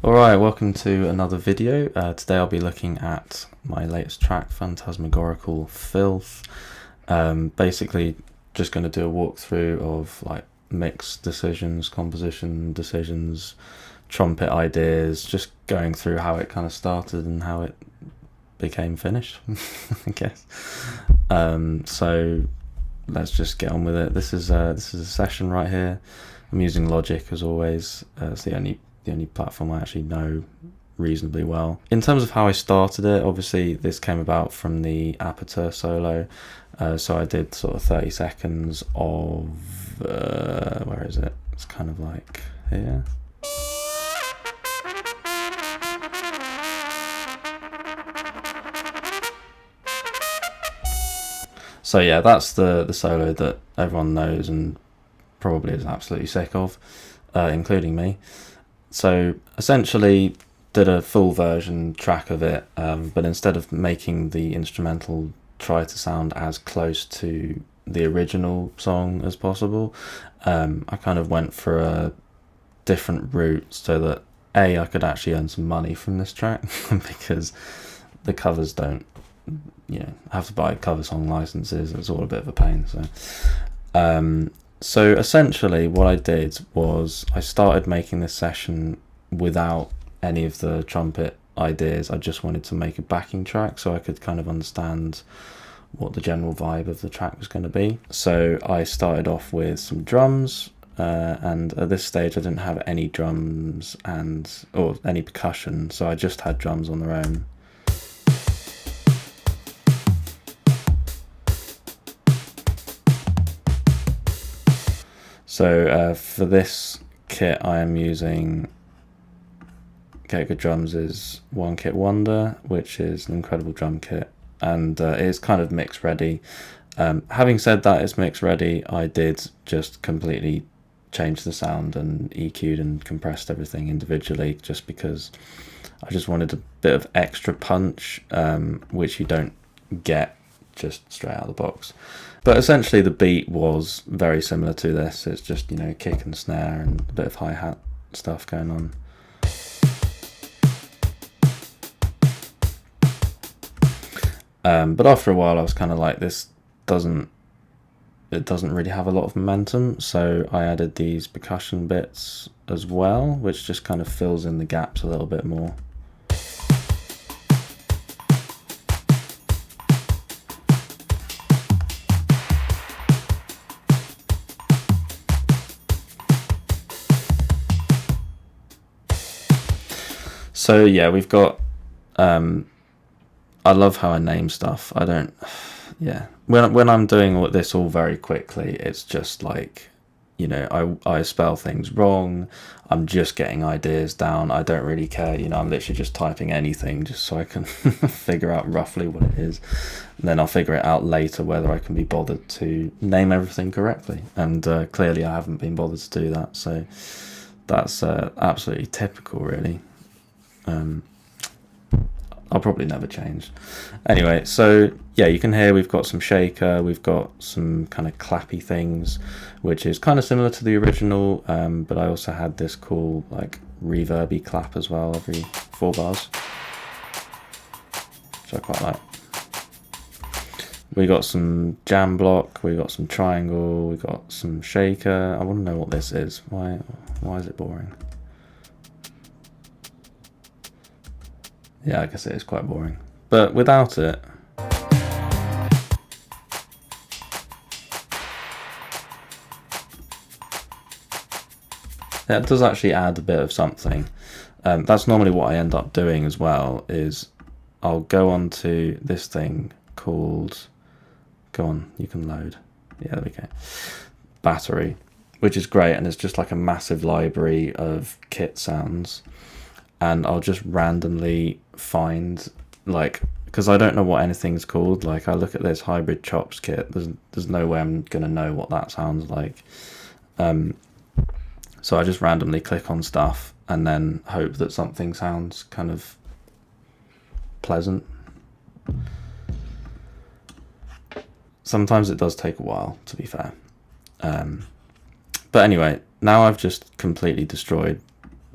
Alright, welcome to another video. Today I'll be looking at my latest track, Phantasmagorical Philth. Basically just going to do a walkthrough of like mix decisions, composition decisions, trumpet ideas, just going through how it kind of started and how it became finished, I guess. So let's just get on with it. This is a session right here. I'm using Logic as always. It's the only platform I actually know reasonably well. In terms of how I started it, obviously this came about from the Aperture solo. So I did sort of 30 seconds of where is it? It's kind of like here. So yeah, that's the solo that everyone knows and probably is absolutely sick of, including me. So essentially did a full version track of it, but instead of making the instrumental try to sound as close to the original song as possible, I kind of went for a different route so that I could actually earn some money from this track because the covers don't, have to buy cover song licenses. It's all a bit of a pain. So essentially what I did was I started making this session without any of the trumpet ideas. I just wanted to make a backing track so I could kind of understand what the general vibe of the track was going to be. So I started off with some drums, and at this stage I didn't have any drums or any percussion, so I just had drums on their own. So for this kit I am using Geiger Drums' One Kit Wonder, which is an incredible drum kit, and it is kind of mix ready. Having said that it's mix ready, I did just completely change the sound and EQ'd and compressed everything individually just because I just wanted a bit of extra punch, which you don't get just straight out of the box. But essentially the beat was very similar to this. It's just, kick and snare and a bit of hi-hat stuff going on. But after a while I was kind of like, this doesn't really have a lot of momentum, so I added these percussion bits as well, which just kind of fills in the gaps a little bit more. So yeah, we've got, I love how I name stuff. When I'm doing this all very quickly, it's just like, I spell things wrong. I'm just getting ideas down. I don't really care. I'm literally just typing anything just so I can figure out roughly what it is. And then I'll figure it out later whether I can be bothered to name everything correctly. And clearly I haven't been bothered to do that. So that's absolutely typical, really. I'll probably never change. Anyway, so yeah, you can hear we've got some shaker, we've got some kind of clappy things, which is kind of similar to the original, but I also had this cool like reverby clap as well every 4 bars, which I quite like. We got some jam block, we got some triangle, we got some shaker. I want to know what this is. Why is it boring? Yeah, I guess it is quite boring. But without it, that does actually add a bit of something. That's normally what I end up doing as well, is I'll go on to this thing called, go on, you can load. Yeah, there we go. Battery, which is great, and it's just like a massive library of kit sounds. And I'll just randomly find, like, because I don't know what anything's called. Like, I look at this hybrid chops kit. There's no way I'm gonna know what that sounds like. So I just randomly click on stuff and then hope that something sounds kind of pleasant. Sometimes it does take a while, to be fair. But anyway, now I've just completely destroyed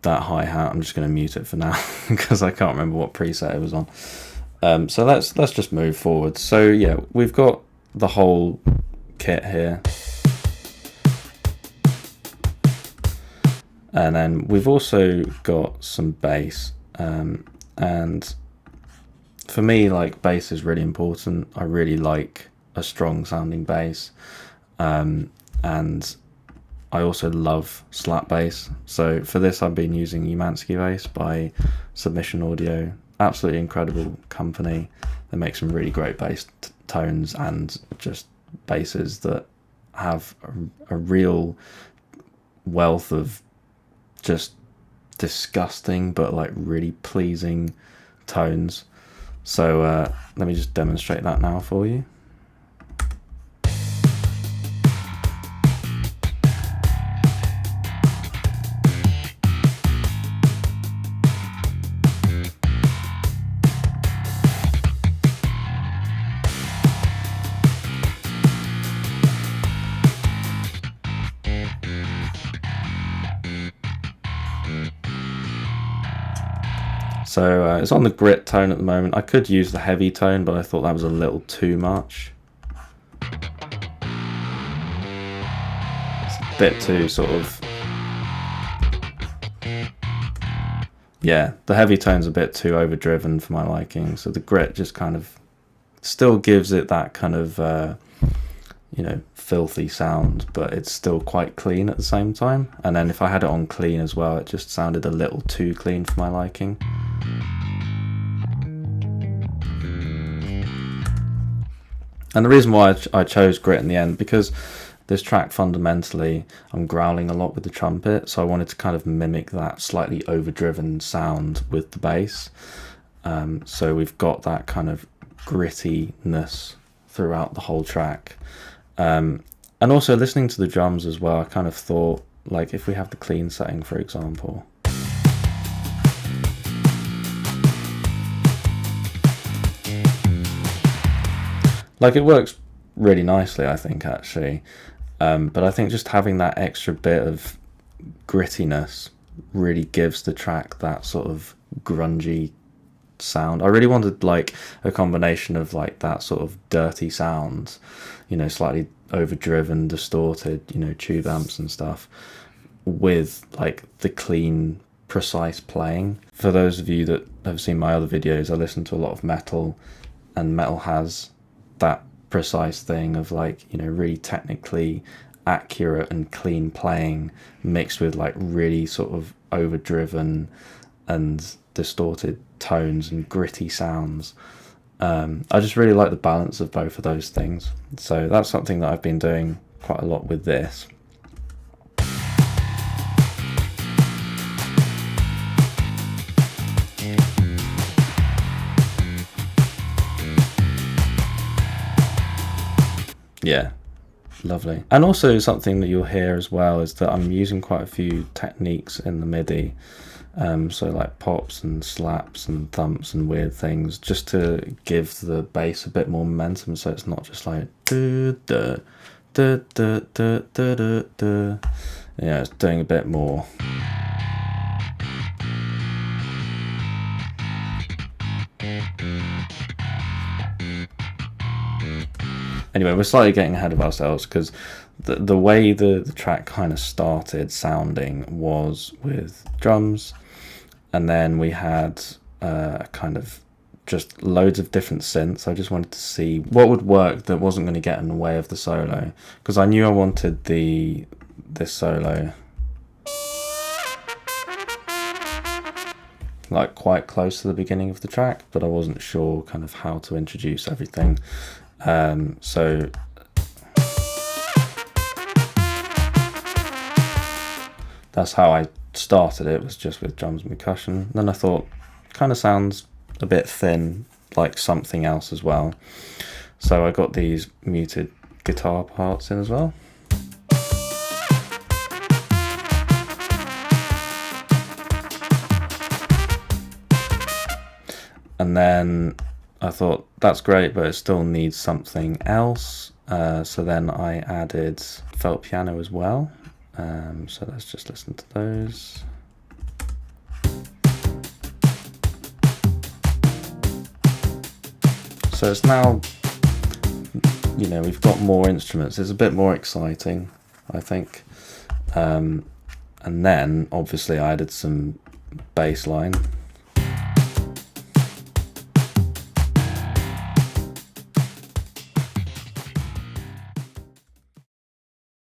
that hi-hat. I'm just going to mute it for now because I can't remember what preset it was on. So let's just move forward. So yeah, we've got the whole kit here. And then we've also got some bass. And for me, like, bass is really important. I really like a strong sounding bass. And I also love slap bass. So for this, I've been using Umansky bass by Submission Audio. Absolutely incredible company. They make some really great bass tones and just basses that have a real wealth of just disgusting but like really pleasing tones. So let me just demonstrate that now for you. So it's on the grit tone at the moment. I could use the heavy tone, but I thought that was a little too much. It's a bit too sort of... Yeah, the heavy tone's a bit too overdriven for my liking. So the grit just kind of still gives it that kind of, you know, filthy sound, but it's still quite clean at the same time. And then if I had it on clean as well, it just sounded a little too clean for my liking. And the reason why I chose grit in the end, because this track fundamentally, I'm growling a lot with the trumpet, so I wanted to kind of mimic that slightly overdriven sound with the bass. So we've got that kind of grittiness throughout the whole track. And also listening to the drums as well, I kind of thought, like, if we have the clean setting, for example. Like, it works really nicely, I think, actually. But I think just having that extra bit of grittiness really gives the track that sort of grungy sound. I really wanted, like, a combination of, like, that sort of dirty sound, you know, slightly overdriven, distorted, you know, tube amps and stuff, with, like, the clean, precise playing. For those of you that have seen my other videos, I listen to a lot of metal, and metal has that precise thing of, like, you know, really technically accurate and clean playing mixed with like really sort of overdriven and distorted tones and gritty sounds. I just really like the balance of both of those things, so that's something that I've been doing quite a lot with this. Yeah, lovely. And also something that you'll hear as well is that I'm using quite a few techniques in the MIDI, so like pops and slaps and thumps and weird things, just to give the bass a bit more momentum, so it's not just like duh, duh, duh, duh, duh, duh, duh, duh. Yeah, it's doing a bit more. Anyway, we're slightly getting ahead of ourselves, because the way the track kind of started sounding was with drums, and then we had kind of just loads of different synths. I just wanted to see what would work that wasn't going to get in the way of the solo, because I knew I wanted this solo like quite close to the beginning of the track, but I wasn't sure kind of how to introduce everything. So that's how I started it, was just with drums and percussion. Then I thought, kind of sounds a bit thin, like something else as well. So I got these muted guitar parts in as well. And then I thought, that's great, but it still needs something else. So then I added Philth piano as well. So let's just listen to those. So it's now, you know, we've got more instruments. It's a bit more exciting, I think. And then obviously I added some bass line.